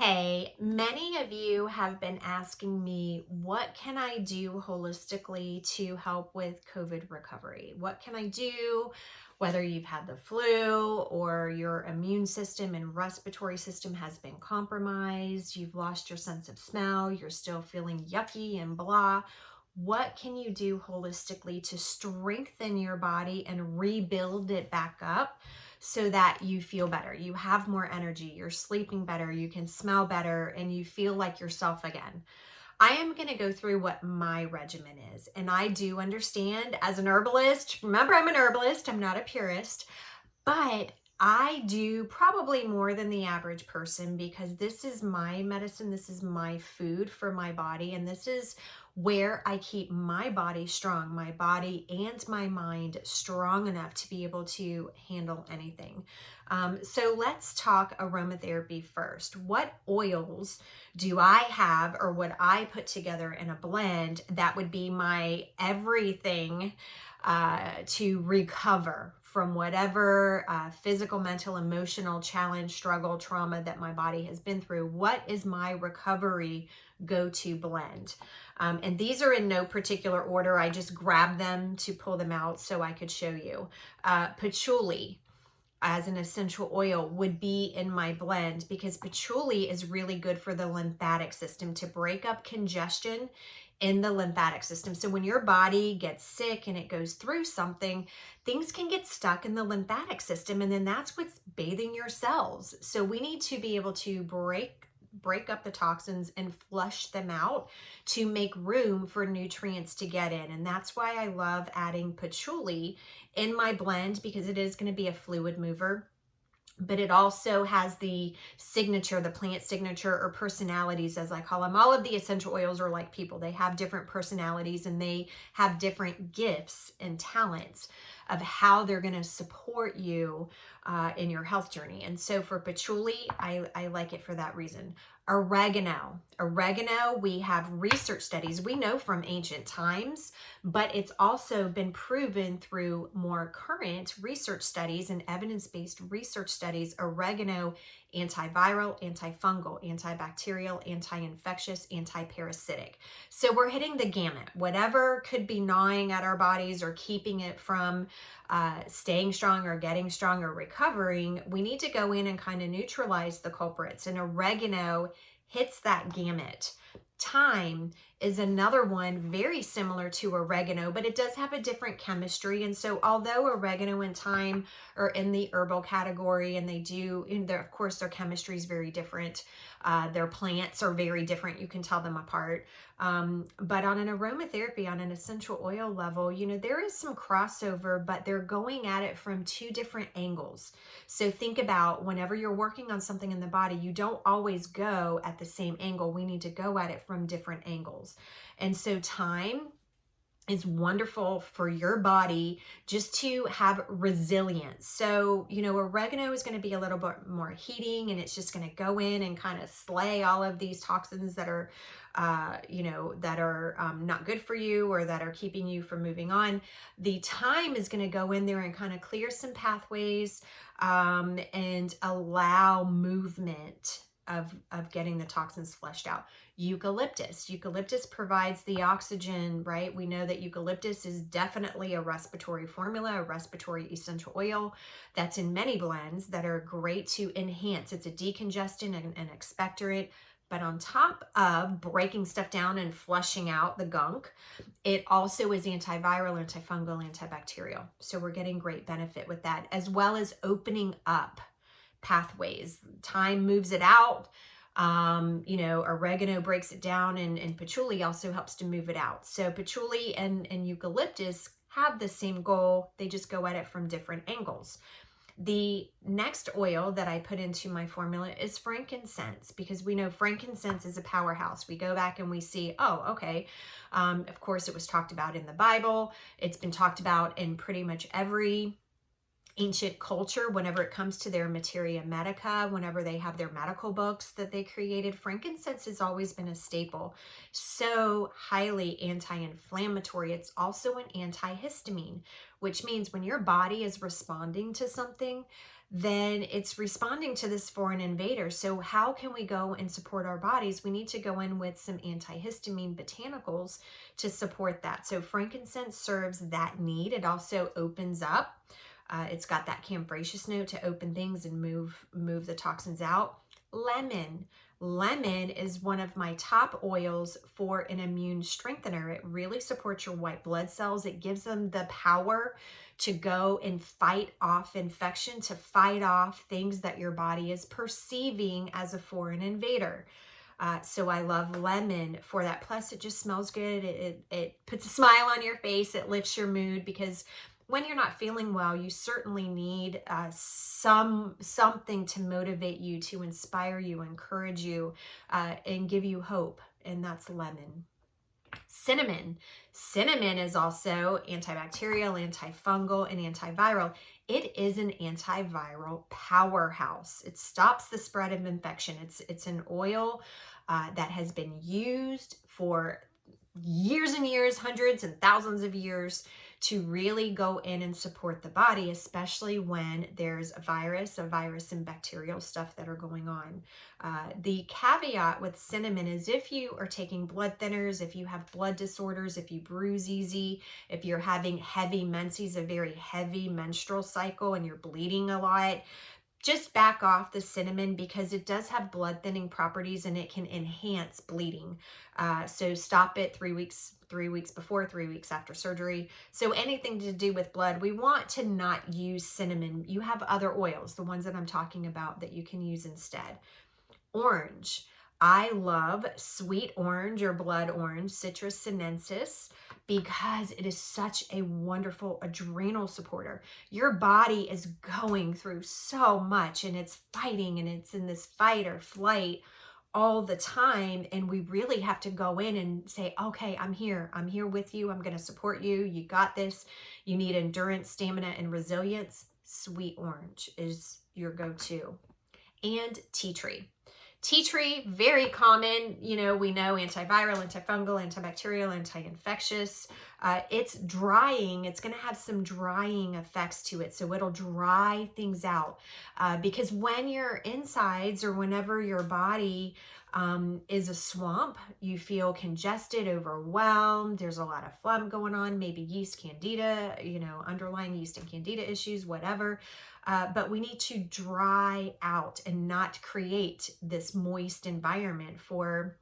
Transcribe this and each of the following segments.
Hey, many of you have been asking me, what can I do holistically to help with COVID recovery? What can I do, whether you've had the flu or your immune system and respiratory system has been compromised, you've lost your sense of smell, you're still feeling yucky and blah. What can you do holistically to strengthen your body and rebuild it back up so that you feel better? You have more energy, you're sleeping better, you can smell better, and you feel like yourself again. I am going to go through what my regimen is. And I do understand as an herbalist, remember, I'm an herbalist, I'm not a purist. But I do probably more than the average person because this is my medicine. This is my food for my body. And this is where I keep my body strong, my body and my mind strong enough to be able to handle anything. So let's talk aromatherapy first. What oils do I have or would I put together in a blend that would be my everything to recover from whatever physical, mental, emotional challenge, struggle, trauma that my body has been through? What is my recovery go-to blend? And these are in no particular order. I just grabbed them to pull them out so I could show you. Patchouli as an essential oil would be in my blend because patchouli is really good for the lymphatic system to break up congestion in the lymphatic system. So when your body gets sick and it goes through something, things can get stuck in the lymphatic system, and then that's what's bathing your cells. So we need to be able to break up the toxins and flush them out to make room for nutrients to get in. And that's why I love adding patchouli in my blend, because it is going to be a fluid mover, but it also has the signature, the plant signature, or personalities, as I call them. All of the essential oils are like people. They have different personalities and they have different gifts and talents of how they're going to support you in your health journey. And so for patchouli, I like it for that reason. Oregano, we have research studies. We know from ancient times, but it's also been proven through more current research studies and evidence-based research studies. Oregano, antiviral, antifungal, antibacterial, anti-infectious, anti-parasitic. So we're hitting the gamut. Whatever could be gnawing at our bodies or keeping it from staying strong or getting strong or recovering, we need to go in and kind of neutralize the culprits. And oregano hits that gamut. Thyme is another one very similar to oregano, but it does have a different chemistry. And so although oregano and thyme are in the herbal category, and they do, of course, their chemistry is very different. Their plants are very different. You can tell them apart. But on an aromatherapy, on an essential oil level, there is some crossover, but they're going at it from two different angles. So think about whenever you're working on something in the body, you don't always go at the same angle. We need to go at it from different angles. And so thyme is wonderful for your body just to have resilience. So, oregano is going to be a little bit more heating, and it's just going to go in and kind of slay all of these toxins that are, not good for you or that are keeping you from moving on. The thyme is going to go in there and kind of clear some pathways and allow movement of getting the toxins flushed out. Eucalyptus provides the oxygen, right? We know that eucalyptus is definitely a respiratory formula, a respiratory essential oil that's in many blends that are great to enhance. It's a decongestant and an expectorant. But on top of breaking stuff down and flushing out the gunk, it also is antiviral, antifungal, antibacterial. So we're getting great benefit with that, as well as opening up pathways. Thyme moves it out. Oregano breaks it down, and patchouli also helps to move it out. So patchouli and eucalyptus have the same goal. They just go at it from different angles. The next oil that I put into my formula is frankincense, because we know frankincense is a powerhouse. We go back and we see, oh, okay. Of course, it was talked about in the Bible. It's been talked about in pretty much every ancient culture. Whenever it comes to their materia medica, whenever they have their medical books that they created, frankincense has always been a staple. So highly anti-inflammatory. It's also an antihistamine, which means when your body is responding to something, then it's responding to this foreign invader. So how can we go and support our bodies? We need to go in with some antihistamine botanicals to support that. So frankincense serves that need. It also opens up. It's got that camphragous note to open things and move the toxins out. Lemon. Lemon is one of my top oils for an immune strengthener. It really supports your white blood cells. It gives them the power to go and fight off infection, to fight off things that your body is perceiving as a foreign invader. So I love lemon for that. Plus, it just smells good. It puts a smile on your face. It lifts your mood, because when you're not feeling well, you certainly need something to motivate you, to inspire you, encourage you, and give you hope. And that's lemon. Cinnamon. Cinnamon is also antibacterial, antifungal, and antiviral. It is an antiviral powerhouse. It stops the spread of infection. It's an oil that has been used for years and years, hundreds and thousands of years, to really go in and support the body, especially when there's a virus and bacterial stuff that are going on. The caveat with cinnamon is if you are taking blood thinners, if you have blood disorders, if you bruise easy, if you're having heavy menses, a very heavy menstrual cycle, and you're bleeding a lot, just back off the cinnamon, because it does have blood thinning properties and it can enhance bleeding. So stop it 3 weeks before, 3 weeks after surgery. So anything to do with blood, we want to not use cinnamon. You have other oils, the ones that I'm talking about, that you can use instead. Orange. I love sweet orange or blood orange, Citrus sinensis, because it is such a wonderful adrenal supporter. Your body is going through so much, and it's fighting, and it's in this fight or flight all the time. And we really have to go in and say, okay, I'm here with you. I'm going to support you. You got this. You need endurance, stamina, and resilience. Sweet orange is your go-to. And tea tree. Tea tree, very common. We know antiviral, antifungal, antibacterial, anti-infectious. It's drying. It's going to have some drying effects to it. So it'll dry things out. Because when your insides, or whenever your body is a swamp, you feel congested, overwhelmed, there's a lot of phlegm going on, maybe yeast, candida, underlying yeast and candida issues, whatever. But we need to dry out and not create this moist environment for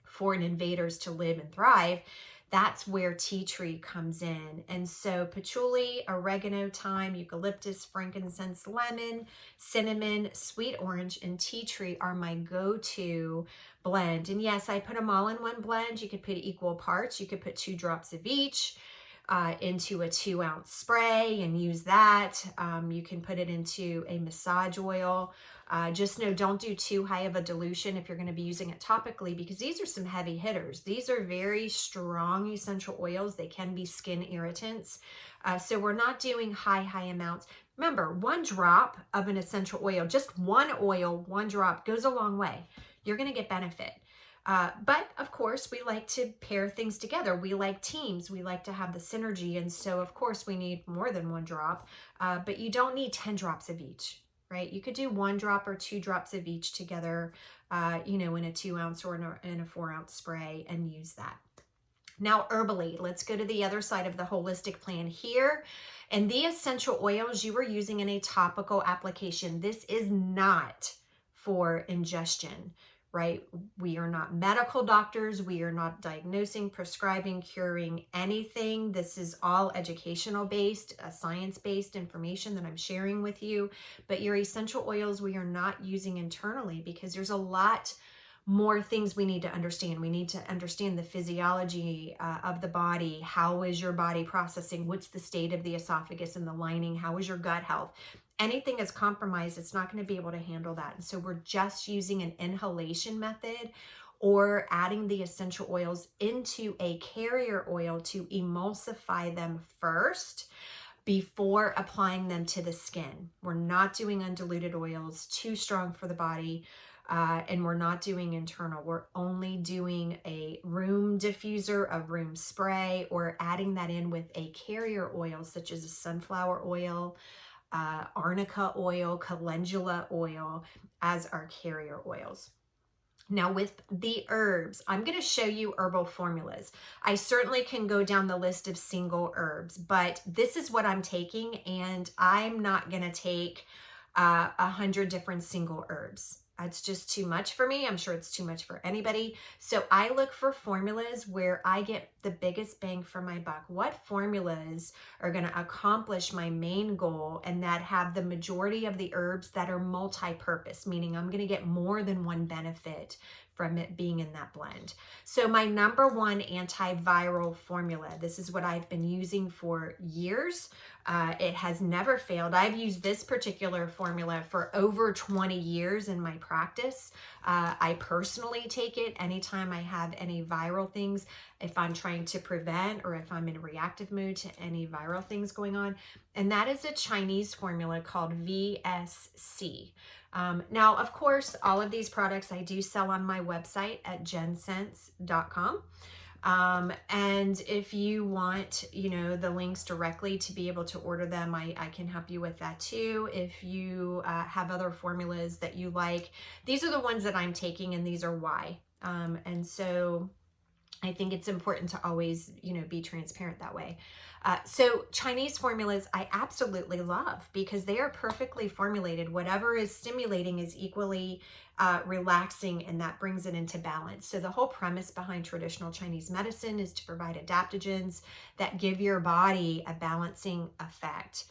foreign invaders to live and thrive. That's where tea tree comes in. And so patchouli, oregano, thyme, eucalyptus, frankincense, lemon, cinnamon, sweet orange, and tea tree are my go-to blend. And yes, I put them all in one blend. You could put equal parts. You could put 2 drops of each into a 2-ounce spray and use that. You can put it into a massage oil. Just know, don't do too high of a dilution if you're going to be using it topically, because these are some heavy hitters. These are very strong essential oils. They can be skin irritants. So we're not doing high amounts. Remember, 1 drop of an essential oil, just one oil, 1 drop, goes a long way. You're going to get benefit. But of course, we like to pair things together. We like teams. We like to have the synergy. And so, of course, we need more than 1 drop, but you don't need 10 drops of each, right? You could do 1 drop or 2 drops of each together, in a 2-ounce or in a 4-ounce spray, and use that. Now, herbally, let's go to the other side of the holistic plan here. And the essential oils you are using in a topical application, this is not for ingestion, right? We are not medical doctors. We are not diagnosing, prescribing, curing anything. This is all educational based, science-based information that I'm sharing with you. But your essential oils, we are not using internally, because there's a lot more things we need to understand. We need to understand the physiology of the body. How is your body processing? What's the state of the esophagus and the lining? How is your gut health? Anything is compromised, it's not going to be able to handle that. And so we're just using an inhalation method, or adding the essential oils into a carrier oil to emulsify them first before applying them to the skin. We're not doing undiluted oils, too strong for the body. And we're not doing internal. We're only doing a room diffuser, a room spray, or adding that in with a carrier oil, such as a sunflower oil, arnica oil, calendula oil as our carrier oils. Now with the herbs, I'm going to show you herbal formulas. I certainly can go down the list of single herbs, but this is what I'm taking, and I'm not going to take 100 different single herbs. It's just too much for me. I'm sure it's too much for anybody. So I look for formulas where I get the biggest bang for my buck. What formulas are going to accomplish my main goal and that have the majority of the herbs that are multi-purpose, meaning I'm going to get more than one benefit from it being in that blend. So my number one antiviral formula, this is what I've been using for years. It has never failed. I've used this particular formula for over 20 years in my practice. I personally take it anytime I have any viral things, if I'm trying to prevent or if I'm in a reactive mood to any viral things going on. And that is a Chinese formula called VSC. Now, of course, all of these products I do sell on my website at jensense.com. And if you want, the links directly to be able to order them, I can help you with that too. If you have other formulas that you like, these are the ones that I'm taking, and these are why. And so I think it's important to always, be transparent that way. So Chinese formulas I absolutely love because they are perfectly formulated. Whatever is stimulating is equally relaxing, and that brings it into balance. So the whole premise behind traditional Chinese medicine is to provide adaptogens that give your body a balancing effect.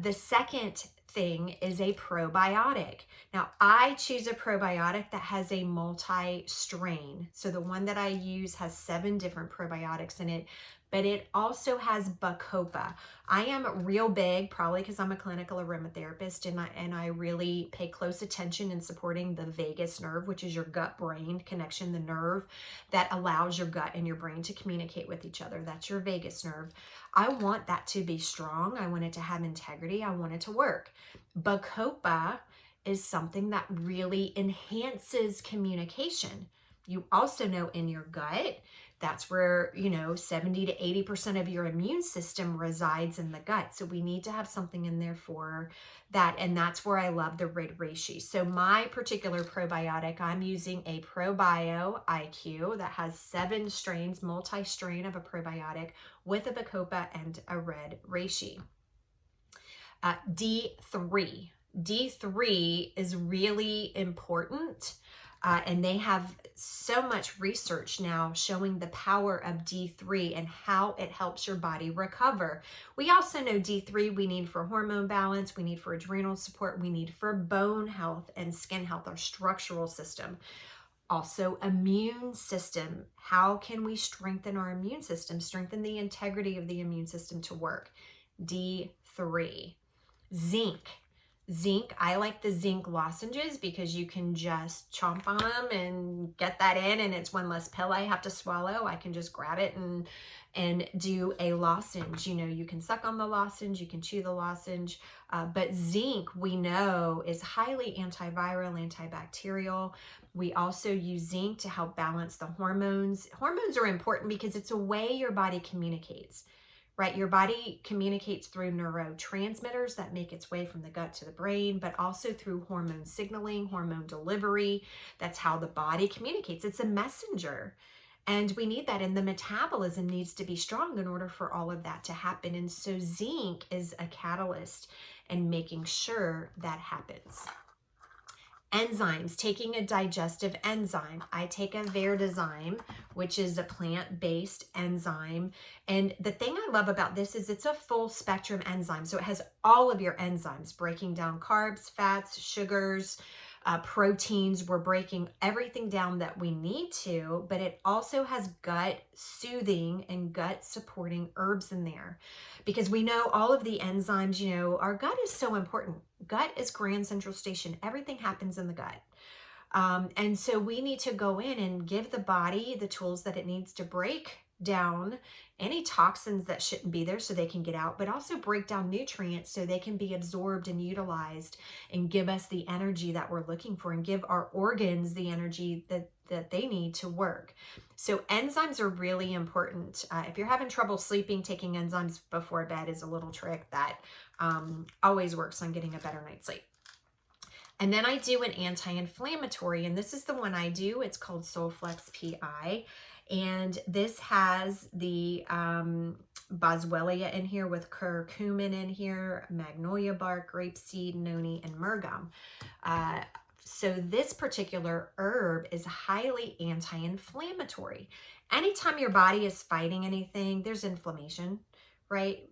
The second thing is a probiotic. Now, I choose a probiotic that has a multi-strain. So the one that I use has 7 different probiotics in it, but it also has Bacopa. I am real big, probably because I'm a clinical aromatherapist, and I really pay close attention in supporting the vagus nerve, which is your gut-brain connection, the nerve that allows your gut and your brain to communicate with each other. That's your vagus nerve. I want that to be strong. I want it to have integrity. I want it to work. Bacopa is something that really enhances communication. You also know in your gut, that's where, 70 to 80% of your immune system resides in the gut. So we need to have something in there for that. And that's where I love the red reishi. So my particular probiotic, I'm using a ProBio IQ that has 7 strains, multi-strain of a probiotic with a Bacopa and a red reishi. D3. D3 is really important. And they have so much research now showing the power of D3 and how it helps your body recover. We also know D3 we need for hormone balance, we need for adrenal support, we need for bone health and skin health, our structural system. Also, immune system. How can we strengthen our immune system, strengthen the integrity of the immune system to work? D3. Zinc. Zinc, I like the zinc lozenges because you can just chomp on them and get that in, and it's one less pill I have to swallow. I can just grab it and do a lozenge. You can suck on the lozenge, you can chew the lozenge, but zinc we know is highly antiviral, antibacterial. We also use zinc to help balance the hormones. Hormones are important because it's a way your body communicates. Right? Your body communicates through neurotransmitters that make its way from the gut to the brain, but also through hormone signaling, hormone delivery. That's how the body communicates. It's a messenger. And we need that, and the metabolism needs to be strong in order for all of that to happen. And so zinc is a catalyst in making sure that happens. Enzymes, taking a digestive enzyme. I take a Verdezyme, which is a plant-based enzyme. And the thing I love about this is it's a full spectrum enzyme. So it has all of your enzymes, breaking down carbs, fats, sugars, proteins. We're breaking everything down that we need to, but it also has gut soothing and gut supporting herbs in there, because we know all of the enzymes, our gut is so important. Gut is Grand Central Station. Everything happens in the gut. And so we need to go in and give the body the tools that it needs to break down any toxins that shouldn't be there so they can get out, but also break down nutrients so they can be absorbed and utilized and give us the energy that we're looking for and give our organs the energy that they need to work. So enzymes are really important. If you're having trouble sleeping, taking enzymes before bed is a little trick that always works on getting a better night's sleep. And then I do an anti-inflammatory, and this is the one I do. It's called Solflex PI. And this has the boswellia in here with curcumin in here, magnolia bark, grapeseed, noni, and myrgum. So this particular herb is highly anti-inflammatory. Anytime your body is fighting anything, there's inflammation, right?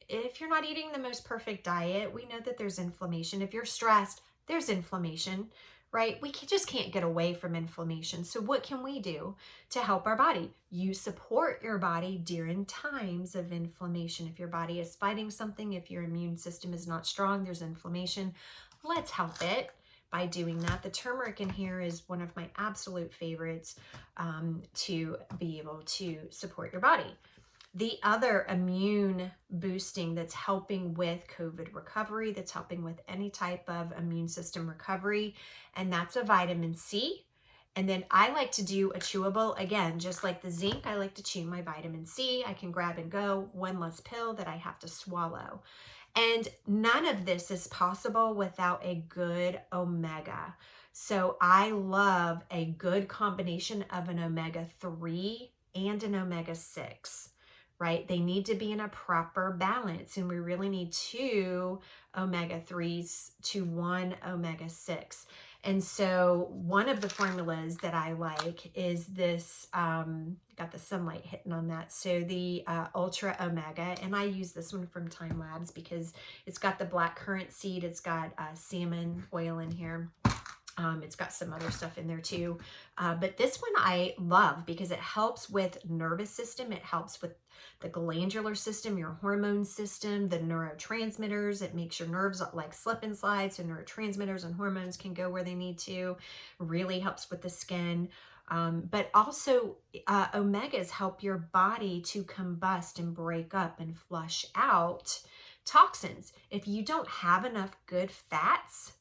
If you're not eating the most perfect diet, we know that there's inflammation. If you're stressed, there's inflammation, right? We just can't get away from inflammation. So what can we do to help our body? You support your body during times of inflammation. If your body is fighting something, if your immune system is not strong, there's inflammation. Let's help it by doing that. The turmeric in here is one of my absolute favorites to be able to support your body. The other immune boosting that's helping with COVID recovery, that's helping with any type of immune system recovery, and that's a vitamin C. And then I like to do a chewable, again, just like the zinc, I like to chew my vitamin C. I can grab and go, one less pill that I have to swallow. And none of this is possible without a good omega. So I love a good combination of an omega-3 and an omega-6. Right? They need to be in a proper balance, and we really need 2 omega-3s to 1 omega-6. And so one of the formulas that I like is this, got the sunlight hitting on that. So the Ultra Omega, and I use this one from Time Labs because it's got the black currant seed. It's got salmon oil in here. It's got some other stuff in there too. But this one I love because it helps with nervous system. It helps with the glandular system, your hormone system, the neurotransmitters. It makes your nerves like slip and slide, so neurotransmitters and hormones can go where they need to. Really helps with the skin. But also omegas help your body to combust and break up and flush out toxins. If you don't have enough good fats,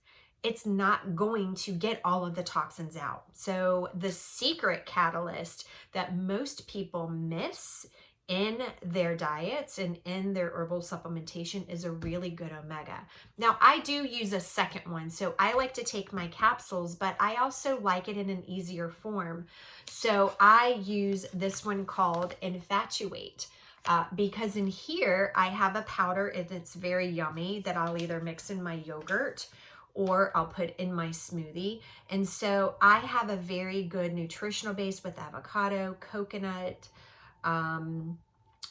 it's not going to get all of the toxins out. So the secret catalyst that most people miss in their diets and in their herbal supplementation is a really good omega. Now, I do use a second one. So I like to take my capsules, but I also like it in an easier form. So I use this one called Infatuate. Because in here, I have a powder, and it's very yummy, that I'll either mix in my yogurt or I'll put in my smoothie. And so I have a very good nutritional base with avocado, coconut,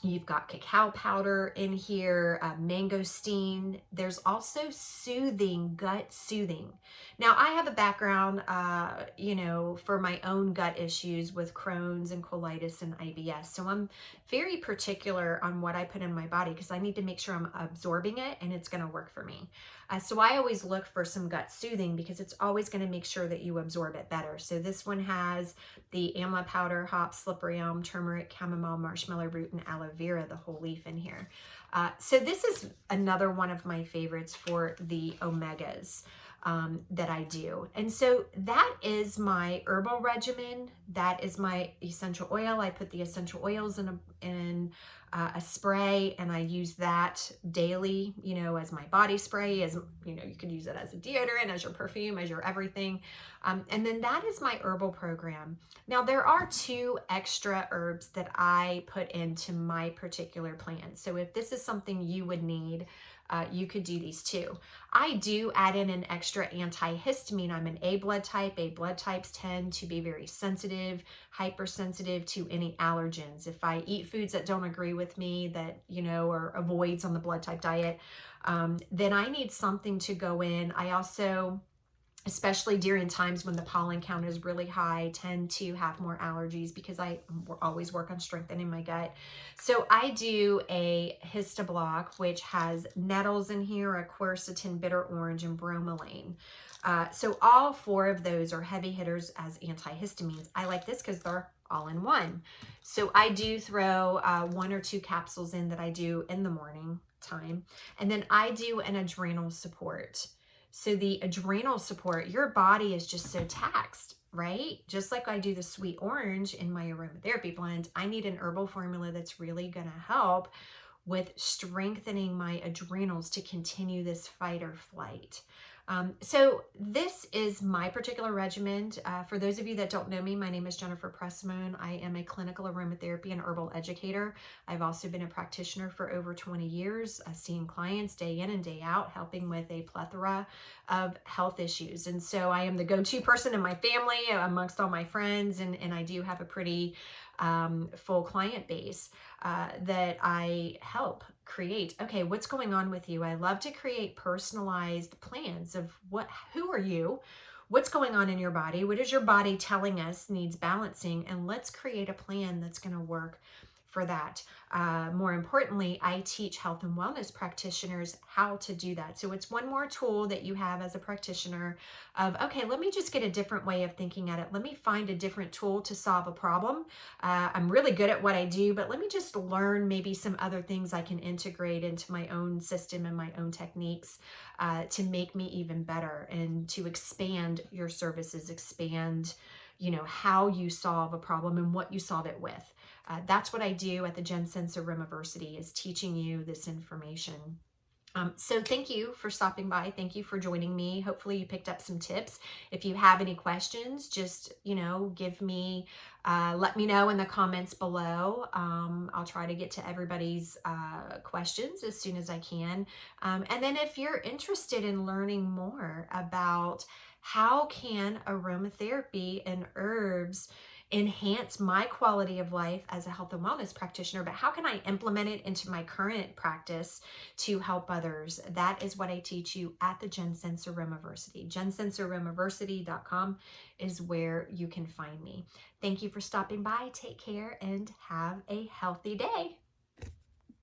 you've got cacao powder in here, mangosteen. There's also soothing, gut soothing. Now, I have a background, for my own gut issues with Crohn's and colitis and IBS. So I'm very particular on what I put in my body because I need to make sure I'm absorbing it and it's going to work for me. So I always look for some gut soothing because it's always going to make sure that you absorb it better. So this one has the amla powder, hops, slippery elm, turmeric, chamomile, marshmallow root, and aloe vera, the whole leaf in here. So this is another one of my favorites for the omegas that I do. And so that is my herbal regimen. That is my essential oil. I put the essential oils in a spray, and I use that daily, as my body spray, as you could use it as a deodorant, as your perfume, as your everything. And then that is my herbal program. Now, there are 2 extra herbs that I put into my particular plan. So if this is something you would need, you could do these too. I do add in an extra antihistamine. I'm an A blood type. A blood types tend to be very sensitive, hypersensitive to any allergens. If I eat foods that don't agree with me, that, or avoids on the blood type diet, then I need something to go in. I also, especially during times when the pollen count is really high, tend to have more allergies because I always work on strengthening my gut. So I do a histoblock, which has nettles in here, a quercetin, bitter orange, and bromelain. So all 4 of those are heavy hitters as antihistamines. I like this because they're all in one. So I do throw 1 or 2 capsules in that I do in the morning time. And then I do an adrenal support. So the adrenal support, your body is just so taxed, right? Just like I do the sweet orange in my aromatherapy blend, I need an herbal formula that's really going to help with strengthening my adrenals to continue this fight or flight. So this is my particular regimen. For those of you that don't know me, my name is Jennifer Pressimone. I am a clinical aromatherapy and herbal educator. I've also been a practitioner for over 20 years, seeing clients day in and day out, helping with a plethora of health issues. And so I am the go-to person in my family, amongst all my friends, and I do have a pretty full client base that I help create. Okay, what's going on with you? I love to create personalized plans of who are you? What's going on in your body? What is your body telling us needs balancing? And let's create a plan that's going to work for that. More importantly, I teach health and wellness practitioners how to do that. So it's one more tool that you have as a practitioner of, okay, let me just get a different way of thinking at it. Let me find a different tool to solve a problem. I'm really good at what I do, but let me just learn maybe some other things I can integrate into my own system and my own techniques to make me even better and to expand your services, expand how you solve a problem and what you solve it with. That's what I do at the Gen Sense Aromaversity, is teaching you this information. So thank you for stopping by. Thank you for joining me. Hopefully you picked up some tips. If you have any questions, just, give me, let me know in the comments below. I'll try to get to everybody's questions as soon as I can. And then if you're interested in learning more about how can aromatherapy and herbs enhance my quality of life as a health and wellness practitioner, but how can I implement it into my current practice to help others? That is what I teach you at the Gen Sense Aromaversity. GenSenseAromaversity.com is where you can find me. Thank you for stopping by. Take care and have a healthy day.